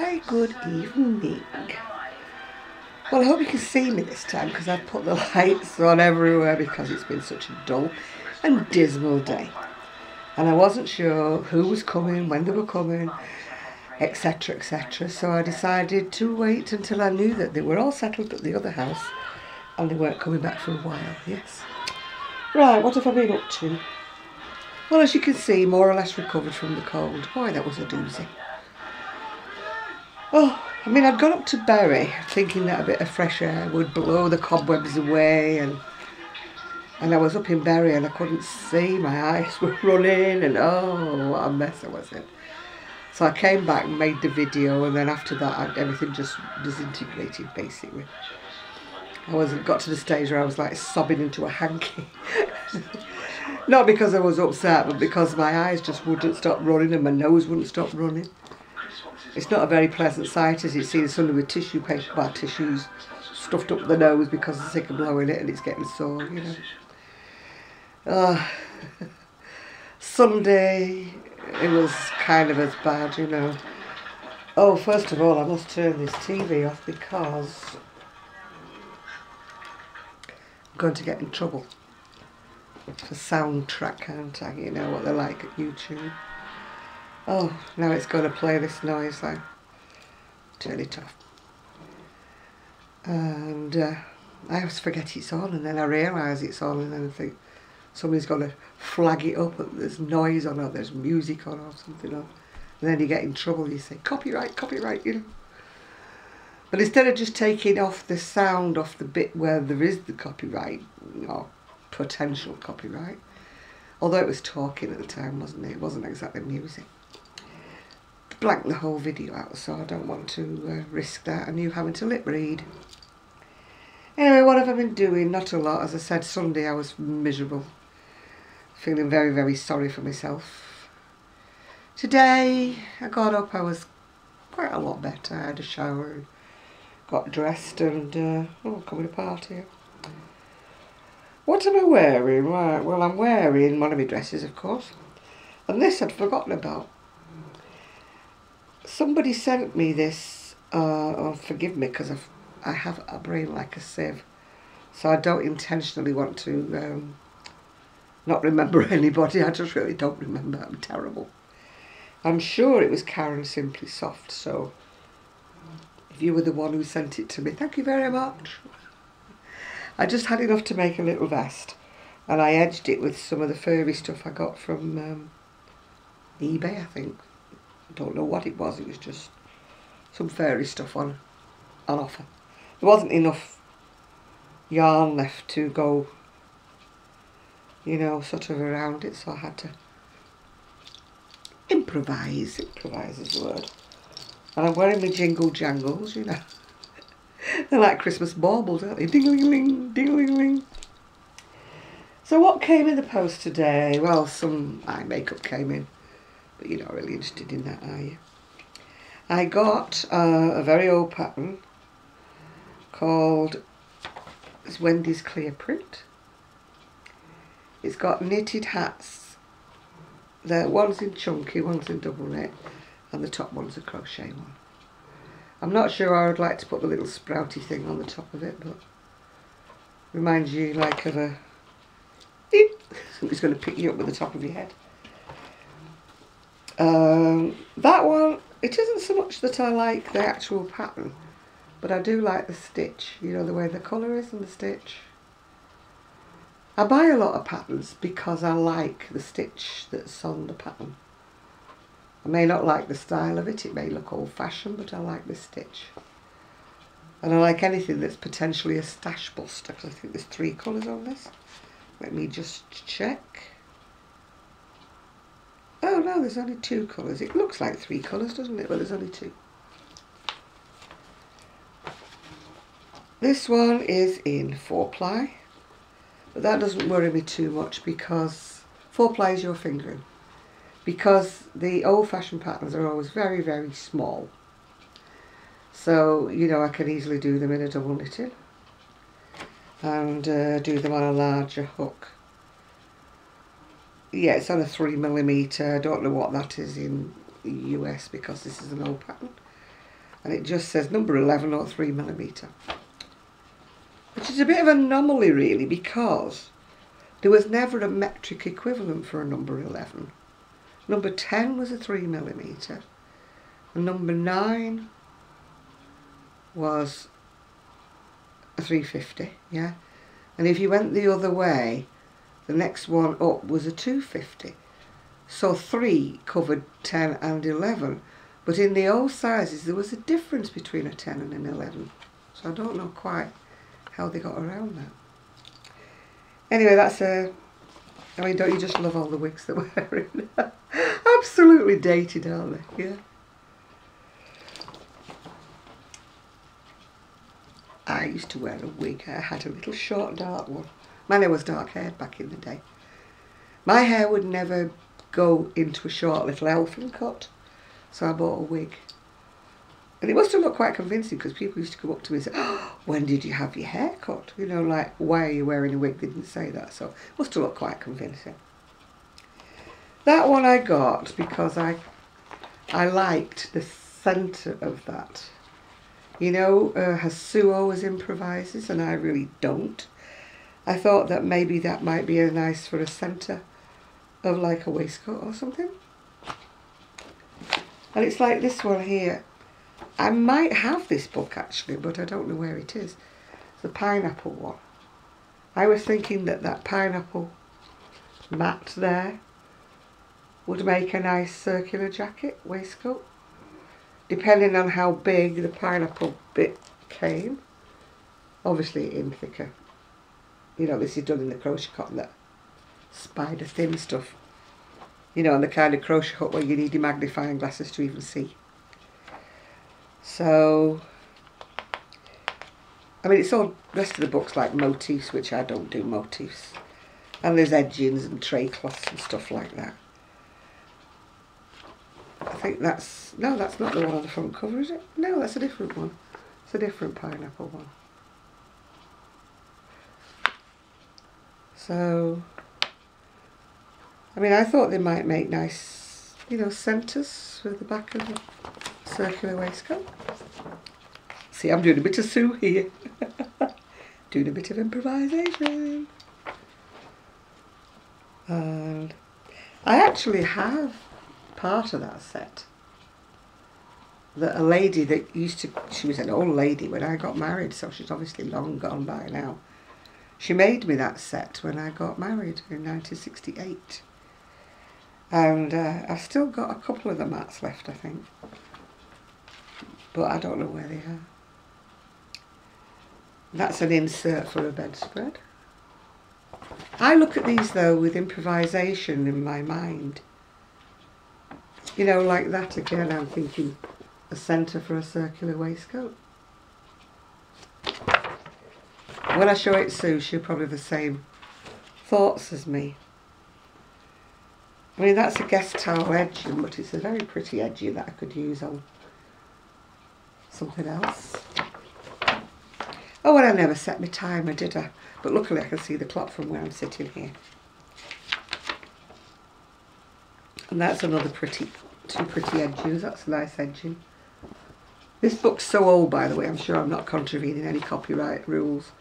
very good evening. Well, I hope you can see me this time because I've put the lights on everywhere because it's been such a dull and dismal day. And I wasn't sure who was coming, when they were coming, etc, etc. So I decided to wait until I knew that they were all settled at the other house and they weren't coming back for a while, yes. Right, what have I been up to? Well, as you can see, more or less recovered from the cold. Boy, that was a doozy. Oh, I mean, I'd gone up to Bury thinking that a bit of fresh air would blow the cobwebs away, and I was up in Bury and I couldn't see, my eyes were running, and oh, what a mess I was in. So I came back and made the video, and then after that everything just disintegrated basically. Got to the stage where I was like sobbing into a hanky. Not because I was upset, but because my eyes just wouldn't stop running and my nose wouldn't stop running. It's not a very pleasant sight, as you see somebody with tissue paper, tissues stuffed up the nose because they're sick of blowing it and it's getting sore, you know. Sunday, it was kind of as bad, you know. Oh, first of all, I must turn this TV off because I'm going to get in trouble for soundtrack, aren't I? You know what they're like at YouTube. Oh, now it's going to play this noise, so turn it off. And I always forget it's on, and then I realise it's on, and then I think somebody's got to flag it up that there's noise on, or there's music on, or something on. And then you get in trouble, you say, copyright, copyright, you know. But instead of just taking off the sound off the bit where there is the copyright, or potential copyright, although it was talking at the time, wasn't it? It wasn't exactly music. Blank the whole video out, so I don't want to risk that and you having to lip read. Anyway, what have I been doing? Not a lot. As I said, Sunday I was miserable. Feeling very, very sorry for myself. Today I got up, I was quite a lot better. I had a shower, got dressed, and coming to party. What am I wearing? Right, well, I'm wearing one of my dresses, of course. And this I'd forgotten about. Somebody sent me this, forgive me because I have a brain like a sieve. So I don't intentionally want to not remember anybody. I just really don't remember. I'm terrible. I'm sure it was Karen Simply Soft. So if you were the one who sent it to me, thank you very much. I just had enough to make a little vest, and I edged it with some of the furry stuff I got from eBay, I think. I don't know what it was just some furry stuff on offer. There wasn't enough yarn left to go, you know, sort of around it, so I had to improvise. Improvise is the word. And I'm wearing my jingle jangles, you know. They're like Christmas baubles, aren't they? Ding-a-ling-ling, ding-a-ling-ling. So what came in the post today? Well, some eye makeup came in, but you're not really interested in that, are you? I got a very old pattern called Wendy's Clear Print. It's got knitted hats. One's in chunky, one's in double knit, and the top one's a crochet one. I'm not sure I would like to put the little sprouty thing on the top of it, but reminds you like of a somebody's going to pick you up with the top of your head. That one, it isn't so much that I like the actual pattern, but I do like the stitch, you know, the way the colour is and the stitch. I buy a lot of patterns because I like the stitch that's on the pattern. I may not like the style of it, it may look old-fashioned, but I like the stitch. And I like anything that's potentially a stash buster, because I think there's 3 colours on this. Let me just check. Oh no, there's only 2 colours. It looks like 3 colours, doesn't it? But there's only 2. This one is in 4-ply, but that doesn't worry me too much because 4-ply is your fingering. Because the old-fashioned patterns are always very, very small. So, you know, I can easily do them in a double knitting and do them on a larger hook. Yeah, it's on a 3mm. I don't know what that is in the US because this is an old pattern. and it just says number 11 or 3mm, which is a bit of an anomaly really, because there was never a metric equivalent for a number 11. Number 10 was a 3mm, and number 9 was a 350, yeah. And if you went the other way, the next one up was a 250. So 3 covered 10 and 11. But in the old sizes, there was a difference between a 10 and an 11. So I don't know quite how they got around that. Anyway, that's a... I mean, don't you just love all the wigs that we're wearing? Absolutely dated, aren't they? Yeah. I used to wear a wig. I had a little short dark one. My hair was dark haired back in the day. My hair would never go into a short little elfin cut, so I bought a wig. And it must have looked quite convincing, because people used to come up to me and say, oh, when did you have your hair cut? You know, like, why are you wearing a wig? They didn't say that, so it must have looked quite convincing. That one I got because I liked the centre of that. You know, how Sue always improvises, and I really don't. I thought that maybe that might be a nice for a centre of like a waistcoat or something. And it's like this one here. I might have this book actually, but I don't know where it is. It's the pineapple one. I was thinking that that pineapple mat there would make a nice circular jacket, waistcoat, depending on how big the pineapple bit came. Obviously in thicker. You know, this is done in the crochet cotton, that spider thin stuff. You know, and the kind of crochet hook where you need your magnifying glasses to even see. So, I mean, it's all, the rest of the book's like motifs, which I don't do motifs. And there's edgings and tray cloths and stuff like that. I think that's, no, that's not the one on the front cover, is it? No, that's a different one. It's a different pineapple one. So, I mean, I thought they might make nice, you know, centres for the back of the circular waistcoat. See, I'm doing a bit of Sue here. Doing a bit of improvisation. And I actually have part of that set. That a lady that used to, she was an old lady when I got married, so she's obviously long gone by now. She made me that set when I got married in 1968. And I've still got a couple of the mats left, I think. But I don't know where they are. That's an insert for a bedspread. I look at these though with improvisation in my mind. You know, like that again, I'm thinking a centre for a circular waistcoat. When I show it Sue, she'll probably have the same thoughts as me. I mean, that's a guest towel edging, but it's a very pretty edging that I could use on something else. Oh, and I never set my timer, did I? But luckily I can see the clock from where I'm sitting here. And that's another pretty, two pretty edgings. That's a nice edging. This book's so old, by the way, I'm sure I'm not contravening any copyright rules.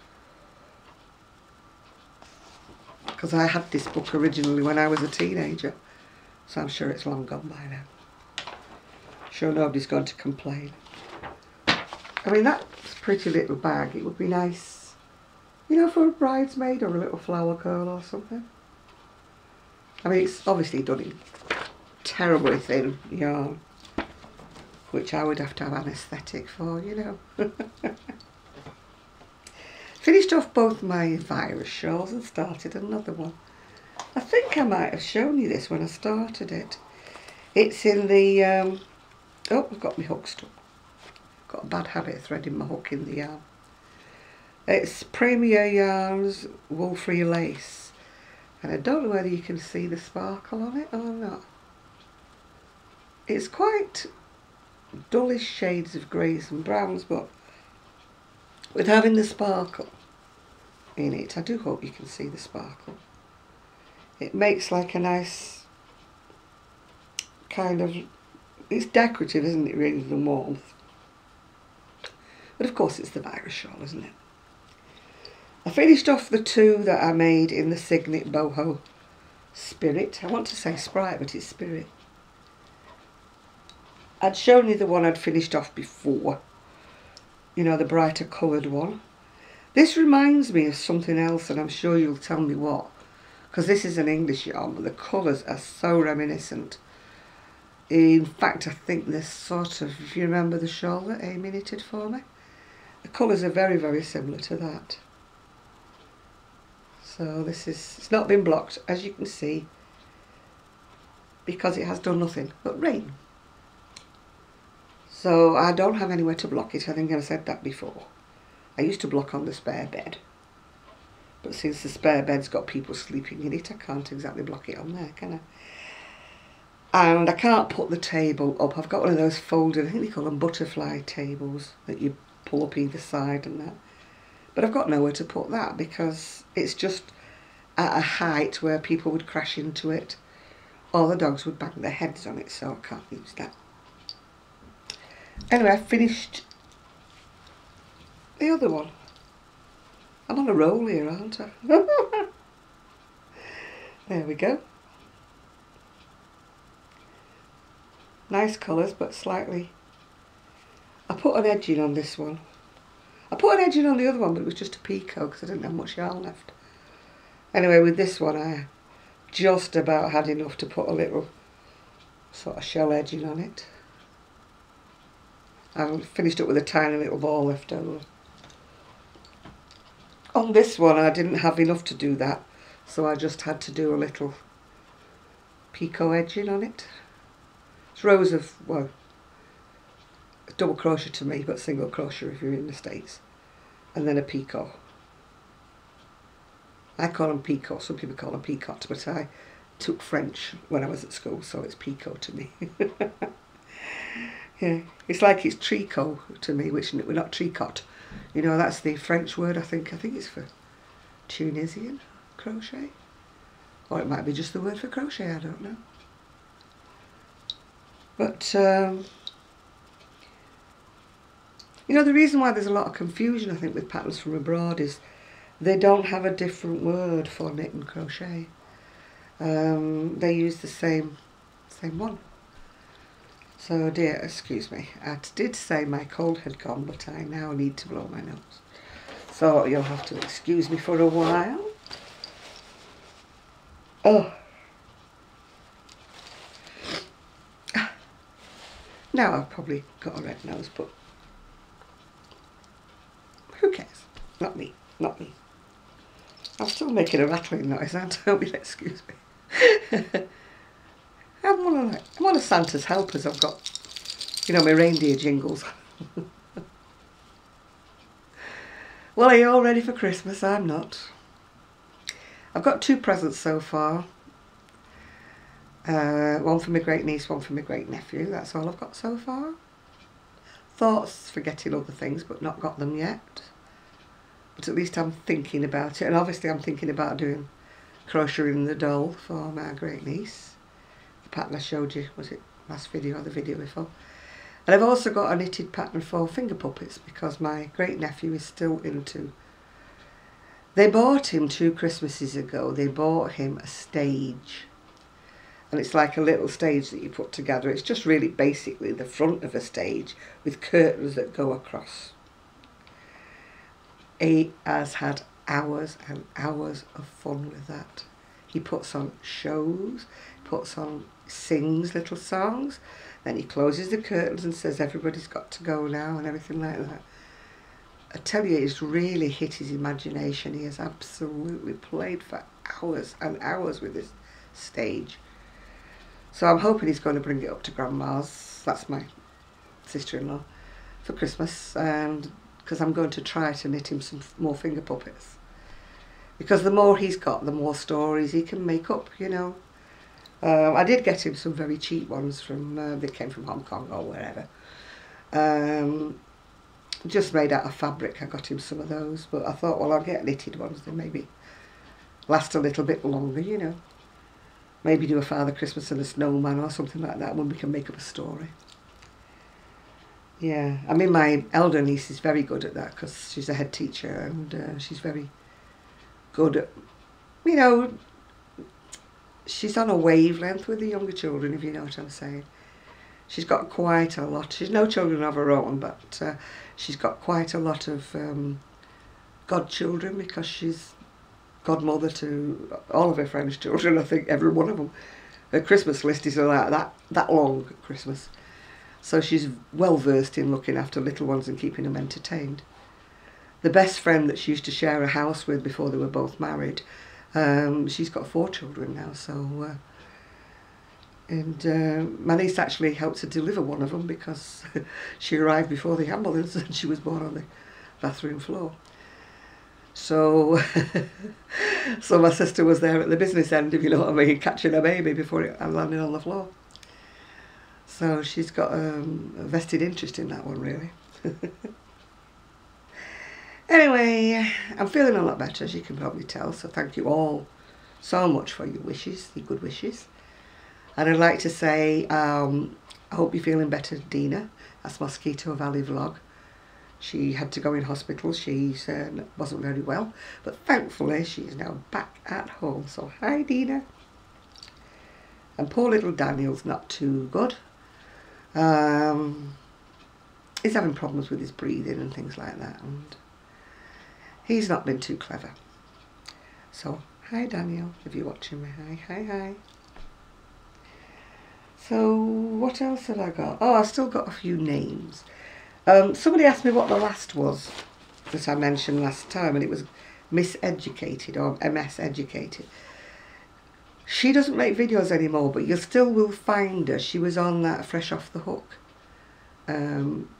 Because I had this book originally when I was a teenager. So I'm sure it's long gone by now. Sure nobody's going to complain. I mean, that's a pretty little bag. It would be nice, you know, for a bridesmaid or a little flower girl or something. I mean, it's obviously done in terribly thin yarn, which I would have to have anaesthetic for, you know. Finished off both my virus shawls and started another one. I think I might have shown you this when I started it. It's in the, oh, I've got my hook stuck. Got a bad habit of threading my hook in the yarn. It's Premier Yarns Wool Free Lace. And I don't know whether you can see the sparkle on it or not. It's quite dullish shades of greys and browns, but with having the sparkle in it, I do hope you can see the sparkle. It makes like a nice kind of, it's decorative, isn't it, really, the warmth. But of course it's the virus shawl, isn't it? I finished off the two that I made in the Signet Boho Spirit. I want to say Sprite, but it's Spirit. I'd shown you the one I'd finished off before. You know, the brighter coloured one. This reminds me of something else, and I'm sure you'll tell me what. Because this is an English yarn, but the colours are so reminiscent. In fact, I think they're sort of, if you remember the shawl that Amy knitted for me, the colours are very, very similar to that. So this is, it's not been blocked, as you can see, because it has done nothing but rain. So I don't have anywhere to block it. I think I said that before. I used to block on the spare bed, but since the spare bed's got people sleeping in it, I can't exactly block it on there, can I? And I can't put the table up. I've got one of those folded, I think they call them butterfly tables, that you pull up either side and that. But I've got nowhere to put that because it's just at a height where people would crash into it, or the dogs would bang their heads on it, so I can't use that. Anyway, I finished the other one. I'm on a roll here, aren't I? There we go. Nice colours, but slightly... I put an edging on this one. I put an edging on the other one, but it was just a picot because I didn't have much yarn left. Anyway, with this one, I just about had enough to put a little sort of shell edging on it. I finished up with a tiny little ball left over. On this one, I didn't have enough to do that, so I just had to do a little picot edging on it. It's rows of, well, double crochet to me, but single crochet if you're in the States, and then a picot. I call them picots, some people call them picots, but I took French when I was at school, so it's picot to me. Yeah, it's like it's tricot to me, which we're not tricot. You know, that's the French word, I think. I think it's for Tunisian crochet. Or it might be just the word for crochet, I don't know. But, you know, the reason why there's a lot of confusion, I think, with patterns from abroad is they don't have a different word for knit and crochet. They use the same one. So, dear, excuse me, I did say my cold had gone, but I now need to blow my nose. So you'll have to excuse me for a while. Oh. Now I've probably got a red nose, but who cares? Not me, not me. I'm still making a rattling noise, aren't I? You'll excuse me. I'm one of Santa's helpers. I've got, you know, my reindeer jingles. Well, are you all ready for Christmas? I'm not. I've got 2 presents so far. One for my great niece, one for my great nephew. That's all I've got so far. Thoughts for getting other things, but not got them yet. But at least I'm thinking about it. And obviously I'm thinking about doing crocheting the doll for my great niece. The pattern I showed you, was it last video or the video before? And I've also got a knitted pattern for finger puppets because my great nephew is still into... They bought him 2 Christmases ago, they bought him a stage. And it's like a little stage that you put together. It's just really basically the front of a stage with curtains that go across. He has had hours and hours of fun with that. He puts on shows, sings little songs, then he closes the curtains and says everybody's got to go now and everything like that. I tell you, it's really hit his imagination. He has absolutely played for hours and hours with this stage. So I'm hoping he's going to bring it up to Grandma's, that's my sister-in-law, for Christmas, and because I'm going to try to knit him some more finger puppets. Because the more he's got, the more stories he can make up, you know. I did get him some very cheap ones from, they came from Hong Kong or wherever. Just made out of fabric, I got him some of those, but I thought, well, I'll get knitted ones, they maybe last a little bit longer, you know. Maybe do a Father Christmas and a snowman or something like that when we can make up a story. Yeah, I mean my elder niece is very good at that because she's a head teacher, and she's very good at, you know, she's on a wavelength with the younger children, if you know what I'm saying. She's got quite a lot. She's no children of her own, but she's got quite a lot of godchildren because she's godmother to all of her friends' children. I think every one of them. Her Christmas list is like that long at Christmas. So she's well versed in looking after little ones and keeping them entertained. The best friend that she used to share a house with before they were both married, she's got 4 children now. So. My niece actually helped her deliver one of them because she arrived before the ambulance and she was born on the bathroom floor. So, so my sister was there at the business end, if you know what I mean, catching a baby before it landed on the floor. So she's got a vested interest in that one, really. Anyway, I'm feeling a lot better, as you can probably tell, so thank you all so much for your wishes, your good wishes. And I'd like to say, I hope you're feeling better, Dina. That's Mosquito Valley vlog. She had to go in hospital. She wasn't very well, but thankfully she's now back at home. So hi, Dina. And poor little Daniel's not too good. He's having problems with his breathing and things like that, and he's not been too clever. So hi, Daniel, if you're watching me. Hi. So what else have I got? Oh, I've still got a few names. Somebody asked me what the last was that I mentioned last time, and it was Miseducated or MS Educated. She doesn't make videos anymore, but you still will find her. She was on that Fresh Off the Hook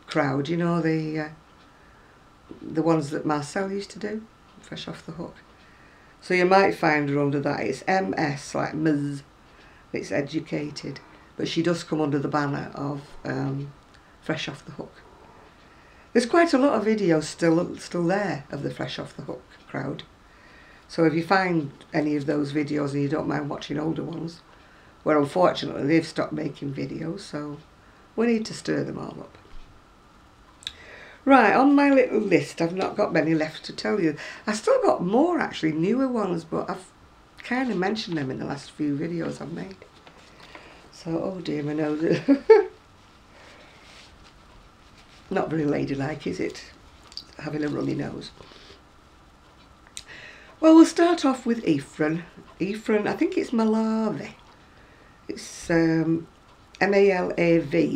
crowd, you know, the ones that Marcel used to do, Fresh Off the Hook. So you might find her under that. It's MS, like Ms. It's Educated. But she does come under the banner of Fresh Off the Hook. There's quite a lot of videos still there of the Fresh Off the Hook crowd. So if you find any of those videos and you don't mind watching older ones, well, unfortunately they've stopped making videos, so we need to stir them all up. Right, on my little list, I've not got many left to tell you. I've still got more, actually, newer ones, but I've kind of mentioned them in the last few videos I've made. So, oh dear, my nose. Not very ladylike, is it? Having a runny nose. Well, we'll start off with Ephraim. Ephraim, I think it's Malavi. It's M-A-L-A-V,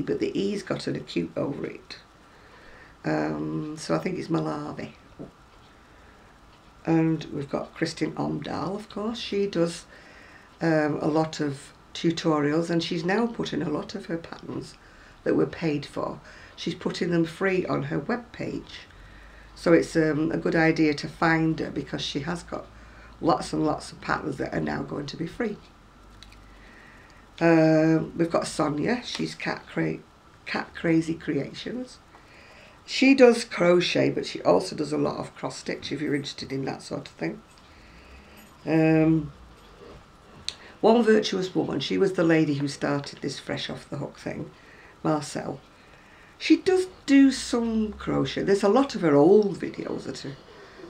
but the E's got an acute over it. So I think it's Malavi. And we've got Kristin Omdahl, of course. She does a lot of tutorials, and she's now putting a lot of her patterns that were paid for, she's putting them free on her webpage. So it's a good idea to find her because she has got lots and lots of patterns that are now going to be free. We've got Sonia. She's Cat Crazy Creations. She does crochet, but she also does a lot of cross stitch if you're interested in that sort of thing. One Virtuous Woman, she was the lady who started this Fresh Off the Hook thing, Marcel. She does do some crochet. There's a lot of her old videos that are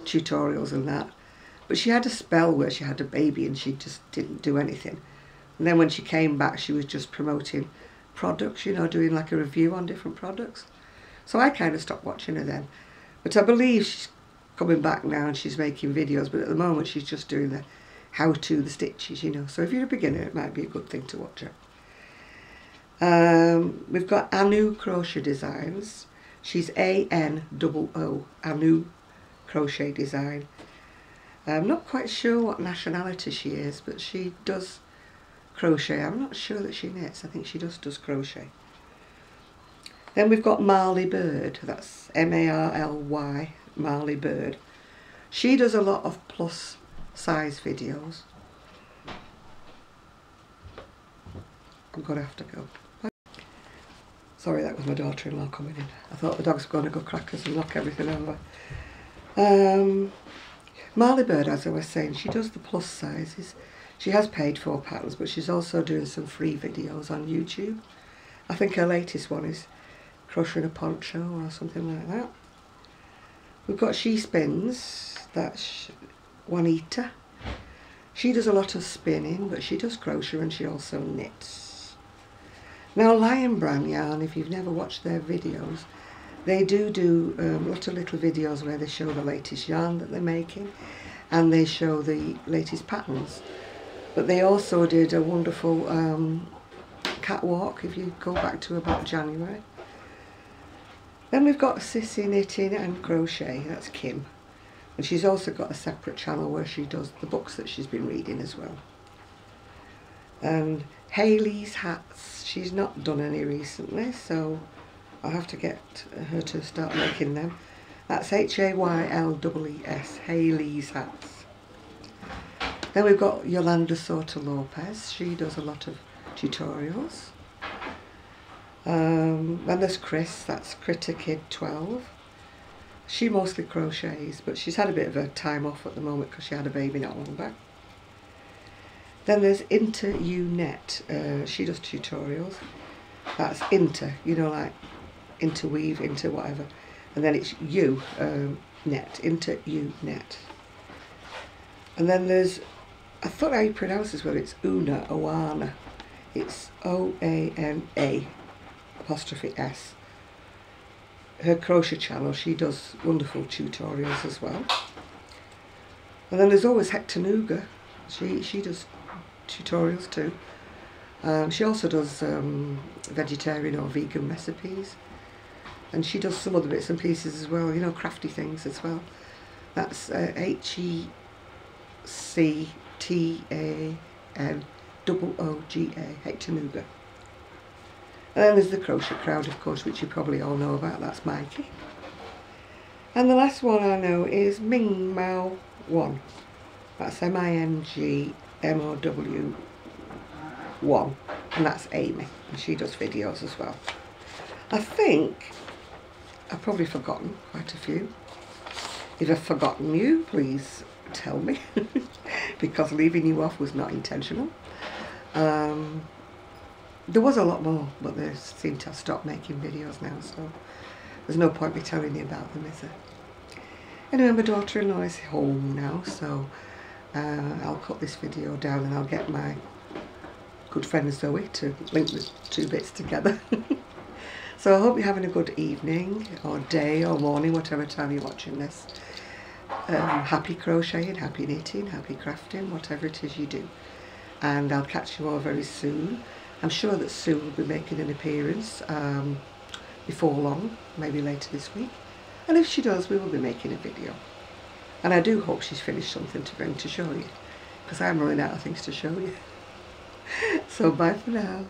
tutorials and that. But she had a spell where she had a baby and she just didn't do anything. And then when she came back, she was just promoting products, you know, doing like a review on different products. So I kind of stopped watching her then. But I believe she's coming back now and she's making videos. But at the moment, she's just doing the how-to, the stitches, you know. So if you're a beginner, it might be a good thing to watch her. We've got Anu Crochet Designs. She's A-N-O-O, Anu Crochet Design. I'm not quite sure what nationality she is, but she does crochet. I'm not sure that she knits. I think she just does crochet. Then we've got Marley Bird. That's M-A-R-L-Y, Marley Bird. She does a lot of plus size videos. I'm going to have to go. Sorry, that was my daughter-in-law coming in. I thought the dogs were going to go crackers and knock everything over. Marley Bird, as I was saying, she does the plus sizes. She has paid for patterns, but she's also doing some free videos on YouTube. I think her latest one is crocheting a poncho or something like that. We've got She Spins, that's Juanita. She does a lot of spinning, but she does crochet and she also knits. Now Lion Brand Yarn, if you've never watched their videos, they do a lot of little videos where they show the latest yarn that they're making and they show the latest patterns. But they also did a wonderful catwalk if you go back to about January. Then we've got Sissy Knitting and Crochet, that's Kim. And she's also got a separate channel where she does the books that she's been reading as well. And Hayley's Hats, she's not done any recently, so I'll have to get her to start making them. That's Hayles, Hayley's Hats. Then we've got Yolanda Soto Lopez, she does a lot of tutorials. And there's Chris, that's Critter Kid 12. She mostly crochets, but she's had a bit of a time off at the moment because she had a baby not long back. Then there's Inter You Net, she does tutorials. That's inter, you know, like interweave, into whatever. And then it's you, net, Inter You Net. And then there's, I thought how you pronounce this word, it's Oana. It's O-A-N-A apostrophe S. Her crochet channel, she does wonderful tutorials as well. And then there's always Hectanuga, she does tutorials too. She also does vegetarian or vegan recipes, and she does some other bits and pieces as well, you know, crafty things as well. That's Hectanuga, Hectanuga. And then there's the Crochet Crowd, of course, which you probably all know about, that's Mikey. And the last one I know is Ming Mao 1. That's M-I-N-G-M-O-W 1. And that's Amy, and she does videos as well. I think I've probably forgotten quite a few. If I've forgotten you, please tell me, because leaving you off was not intentional. There was a lot more, but they seem to have stopped making videos now, so there's no point me telling you about them, is there? Anyway, my daughter-in-law is home now, so I'll cut this video down and I'll get my good friend Zoe to link the two bits together. So I hope you're having a good evening, or day, or morning, whatever time you're watching this. Happy crocheting, happy knitting, happy crafting, whatever it is you do. And I'll catch you all very soon. I'm sure that Sue will be making an appearance before long, maybe later this week. And if she does, we will be making a video. And I do hope she's finished something to bring to show you, because I'm running out of things to show you. So bye for now.